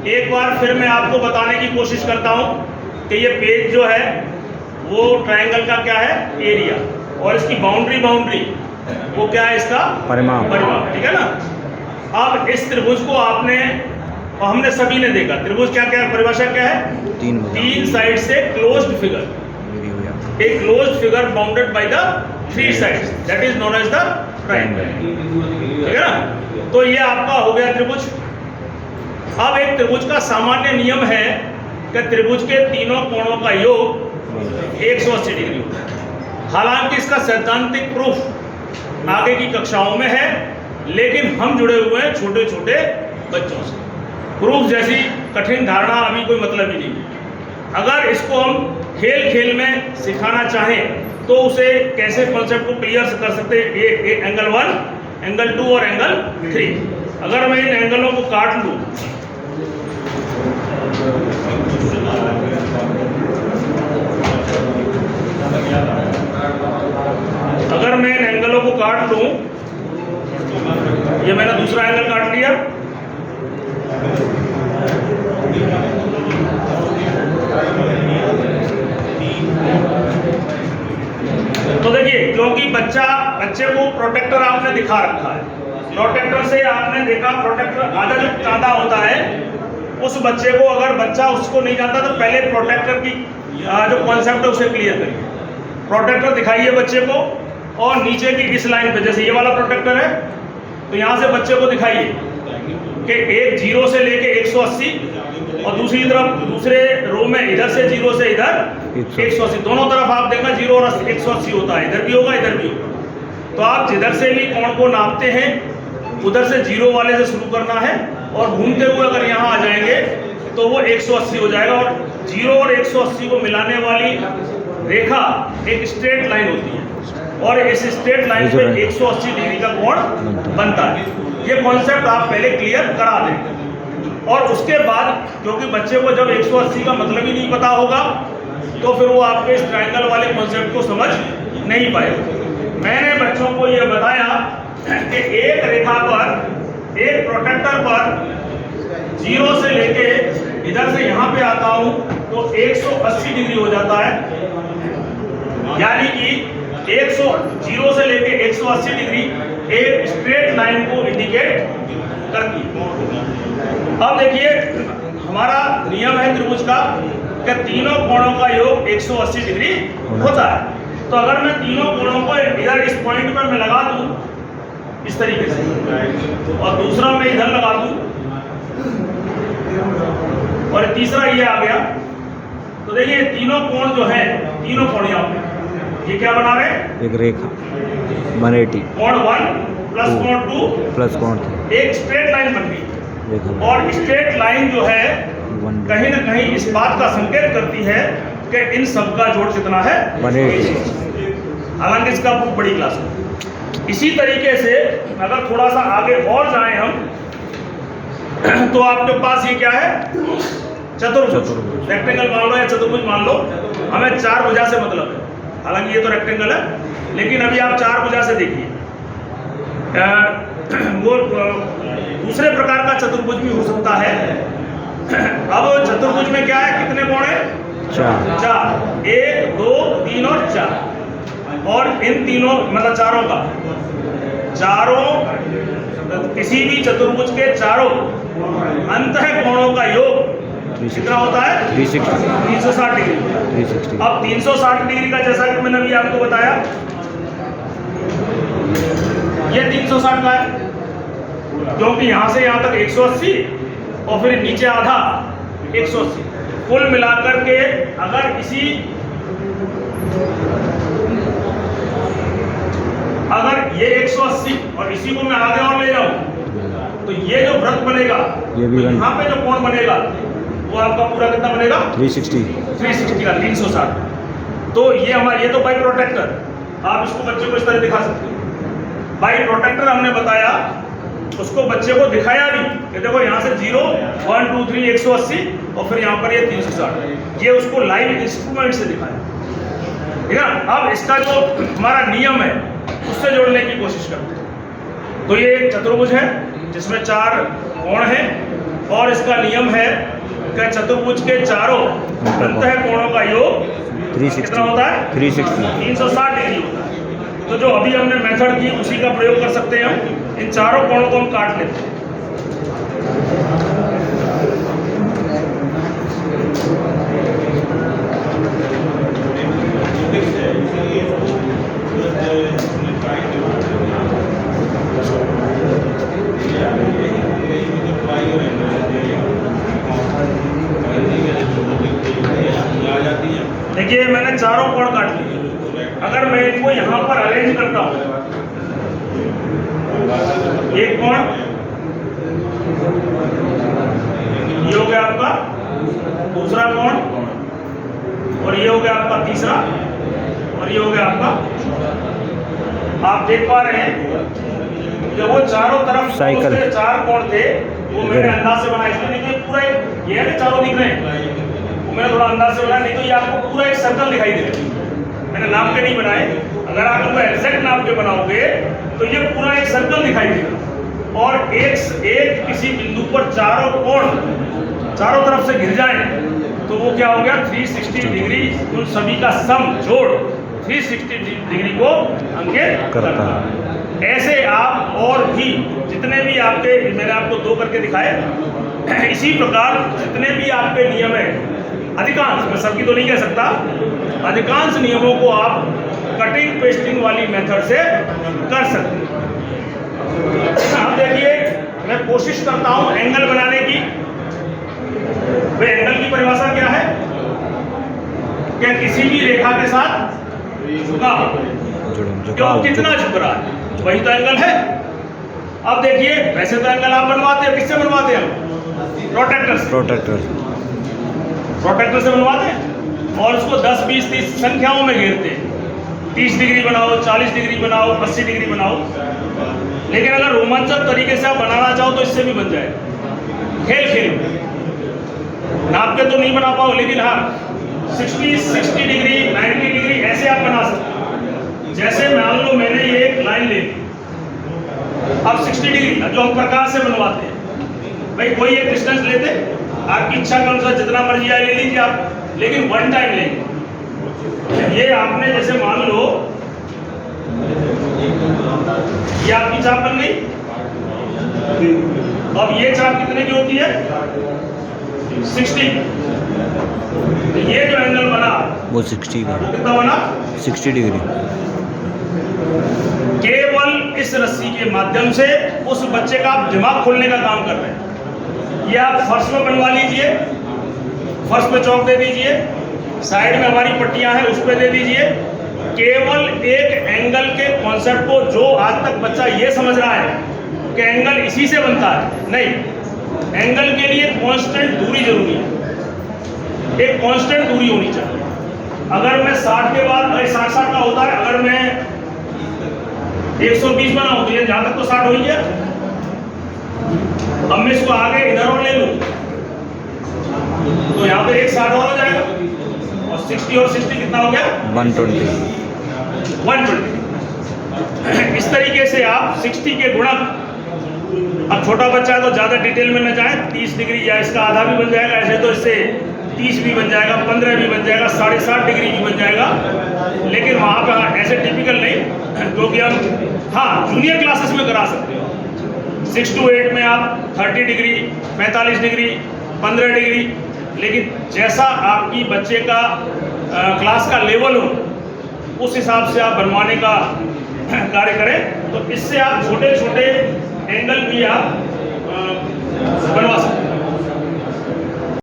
एक बार फिर मैं आपको बताने की कोशिश करता हूँ कि ये पेज जो है वो ट्रायंगल का क्या है, एरिया, और इसकी बाउंड्री वो क्या है, इसका परिमाप, ठीक है ना। अब इस त्रिभुज को आपने और हमने सभी ने देखा, त्रिभुज क्या क्या परिभाषा क्या है, तीन साइड से closed figure, a closed figure bounded by the three sides, that is known as the triangle, ठीक है ना। तो ये आपका हो गया त्रिभुज। अब एक त्रिभुज का सामान्य नियम है कि त्रिभुज के तीनों कोणों का योग 180 डिग्री होता है। हालांकि इसका सैद्धांतिक प्रूफ आगे की कक्षाओं में है, लेकिन हम जुड़े हुए हैं छोटे छोटे बच्चों से। प्रूफ जैसी कठिन धारणा अभी कोई मतलब ही नहीं है। अगर इसको हम खेल खेल में सिखाना चाहें तो उसे कैसे कॉन्सेप्ट को क्लियर कर सकते हैं, ये एंगल 1, एंगल 2 और एंगल 3। अगर मैं इन एंगलों को काट लूं, अगर मैं इन एंगलों को काट लूं, ये मैंने दूसरा एंगल काट लिया, तो देखिए, क्योंकि बच्चे को प्रोटेक्टर आपने दिखा रखा है, प्रोटेक्टर से आपने देखा, प्रोटेक्टर आधा जो चांदा होता है, उस बच्चे को, अगर बच्चा उसको नहीं जानता तो पहले प्रोटेक्टर की जो कॉन्सेप्ट है उसे क्लियर करिए। प्रोटेक्टर दिखाइए बच्चे को, और नीचे की इस लाइन पे, जैसे ये वाला प्रोटेक्टर है, तो यहाँ से बच्चे को दिखाइए कि एक 0 से लेके 180, और दूसरी तरफ दूसरे रो में इधर से 0 से इधर 180, दोनों तरफ आप देखना 0 और 180 होता है, इधर भी होगा इधर भी होगा। तो आप जिधर से भी कोण को नापते हैं उधर से 0 वाले से शुरू करना है, और घूमते हुए अगर यहाँ आ जाएंगे तो वो 180 हो जाएगा, और 0 और 180 को मिलाने वाली रेखा एक स्ट्रेट लाइन होती है, और इस स्ट्रेट लाइन पे 180 डिग्री का कोण बनता है। ये कॉन्सेप्ट आप पहले क्लियर करा दें, और उसके बाद, क्योंकि बच्चे को जब 180 का मतलब ही नहीं पता होगा तो फिर वो आपके इस ट्रायंगल वाले कॉन्सेप्ट को समझ नहीं पाएगा। मैंने बच्चों को ये बताया कि एक रेखा पर, एक प्रोटेक्टर पर 0 से लेके इधर से यहाँ पे आता हूँ तो 180 डिग्री हो जाता है, यानी कि 0 से लेके 180 डिग्री एक स्ट्रेट लाइन को इंडिकेट करती है। अब देखिए, हमारा नियम है त्रिभुज का कि तीनों कोणों का योग 180 डिग्री होता है। तो अगर मैं तीनों कोणों को इधर इस पॉइंट पर मैं लगा दूं इस तरीके से, और दूसरा मैं इधर लगा दूं, और तीसरा ये आ गया, तो देखिए तीनों कोण जो है, तीनों कोण ये क्या बना रहे हैं, एक रेखा 180, कोण 1 प्लस कोण 2 प्लस कोण 3, एक स्ट्रेट लाइन बन गई। और स्ट्रेट लाइन जो है कहीं ना कहीं इस बात का संकेत करती है कि इन सब का जोड़ कितना है, 180। हालांकि इसका बड़ी क्लास है। इसी तरीके से अगर थोड़ा सा आगे और जाएं हम, तो आपके पास ये क्या है, चतुर्भुज, रेक्टेंगल मान लो या चतुर्भुज मान लो, हमें 4 भुजा से मतलब है। हालांकि ये तो रेक्टेंगल है, लेकिन अभी आप 4 भुजा से देखिए, वो दूसरे प्रकार का चतुर्भुज भी हो सकता है। अब चतुर्भुज में क्या है, कितने कोण है, 4, 1 2 3 और 4, और इन तीनों मतलब चारों किसी भी चतुर्भुज के चारों अंतः कोणों का योग कितना होता है, 360 डिग्री। अब 360 डिग्री का, जैसा कि मैंने अभी आपको बताया, ये 360 का है, क्योंकि यहां से यहां तक 180 और फिर नीचे आधा 180, कुल मिलाकर के अगर ये 180 और इसी को मैं आगे और ले जाऊं तो ये जो वृत्त बनेगा, ये भी यहाँ पे जो कोण बनेगा वो आपका पूरा कितना बनेगा, 360 का 360। तो ये हमारा, ये तो बाई प्रोटेक्टर, आप इसको बच्चे को इस तरह दिखा सकते हो। बाई प्रोटेक्टर हमने बताया, उसको बच्चे को दिखाया भी कि देखो यहाँ से 0 1 2 3 180 और फिर यहाँ पर ये 360, ये उसको लाइव इंस्ट्रूमेंट से दिखाया, ठीक है ना। अब इसका जो हमारा नियम है उससे जोड़ने की कोशिश करते हैं। तो ये एक चतुर्भुज है जिसमें 4 कोण हैं और इसका नियम है कि चतुर्भुज के चारों अंतः कोणों का योग 360 कितना होता है? 360 360 डिग्री होता है। तो जो अभी हमने मेथड की उसी का प्रयोग कर सकते हैं हम। इन चारों कोणों को हम काट लेते हैं। देखिए मैंने चारों कोण काट लिए। अगर मैं इनको यहाँ पर अरेंज करता हूँ, एक कोण ये हो गया आपका, दूसरा कोण, और ये हो गया आपका तीसरा, और ये हो गया आपका। आप देख पा रहे हैं कि वो चारों तरफ साइकिल चार कोण थे, वो मैंने अंदाज से बनाए, इसलिए नहीं तो पूरा ये है ना चारों दिख रहे हैं, वो मैंने थोड़ा अंदाज से बनाया, नहीं तो ये आपको पूरा एक सर्कल दिखाई देगा। मैंने नाप के नहीं बनाए, अगर आप इनको एग्जैक्ट नाप के बनाओगे तो ये पूरा एक सर्कल दिखाई देगा। और एक किसी बिंदु पर चारों कोण चारों तरफ से घिर जाए तो वो क्या हो गया, 360 डिग्री, उन सभी का सम जोड़ 360 डिग्री को अंकित करता है। ऐसे आप और भी जितने भी आपके, मैंने आपको 2 करके दिखाए, इसी प्रकार जितने भी आपके नियम है, अधिकांश, मैं सबकी तो नहीं कह सकता, अधिकांश नियमों को आप कटिंग पेस्टिंग वाली मेथड से कर सकते हैं। अब देखिए मैं कोशिश करता हूं एंगल बनाने की। वे एंगल की परिभाषा क्या है? क्या किसी भी रेखा के साथ झुकाव, क्यों कितना झुक रहा है, वही तो एंगल है। अब देखिए वैसे तो एंगल आप बनवाते हैं, किससे बनवाते हैं हम? प्रोट्रैक्टर से बनवाते हैं और उसको 10, 20, 30 संख्याओं में घेरते हैं। 30 डिग्री बनाओ, 40 डिग्री बनाओ, 80 डिग्री बनाओ। लेकिन अगर रोमांचक तरीके से आप बनाना चाहो तो इससे भी बन जाए, खेल में। नाप के तो नहीं बना पाओ, लेकिन हाँ 60 डिग्री, 90 डिग्री ऐसे आप बना सकते हो। जैसे मान लो मैंने ये एक लाइन ले ली, अब 60 डिग्री जो हम प्रकाश से बनवाते हैं, भाई कोई एक डिस्टेंस लेते, आपकी इच्छा के अनुसार जितना मर्जी आए ले लीजिए आप, लेकिन वन टाइम लेंगे। ये आपने जैसे मान लो ये आपकी चाप बन गई, अब ये चाप कितने की होती है? 60। ये जो एंगल बना वो 60 का, कितना बना? 60 डिग्री। केवल इस रस्सी के माध्यम से उस बच्चे का आप दिमाग खोलने का काम कर रहे हैं। ये आप फर्श में बनवा लीजिए, फर्श पे चौक दे दीजिए, साइड में हमारी पट्टियां हैं उस पे दे दीजिए। केवल एक एंगल के कॉन्सेप्ट को, जो आज तक बच्चा ये समझ रहा है कि एंगल इसी से बनता है, नहीं, एंगल के लिए कांस्टेंट दूरी जरूरी है, एक कांस्टेंट दूरी होनी चाहिए। अगर मैं 60 के बाद 60 का होता है, अगर मैं 120 बनाऊं तो ये जहां तक तो 60 हो ही गया। अब मैं इसको आगे इधर और ले लूं तो यहाँ पे एक 60 और हो जाएगा, और 60 और 60 कितना हो गया? 120। इस तरीके से आप 60 के गुणक, अब छोटा बच्चा है तो ज़्यादा डिटेल में न जाए, 30 डिग्री या इसका आधा भी बन जाएगा, ऐसे तो इससे 30 भी बन जाएगा, 15 भी बन जाएगा, 60.5 डिग्री भी बन जाएगा। लेकिन वहाँ पे ऐसे टिपिकल नहीं, क्योंकि हम हाँ जूनियर क्लासेस में करा सकते हो। 6 to 8 में आप 30 डिग्री, 45 डिग्री, 15 डिग्री, लेकिन जैसा आपकी बच्चे का क्लास का लेवल हो उस हिसाब से आप बनवाने का कार्य करें। तो इससे आप छोटे छोटे एंगल भी आप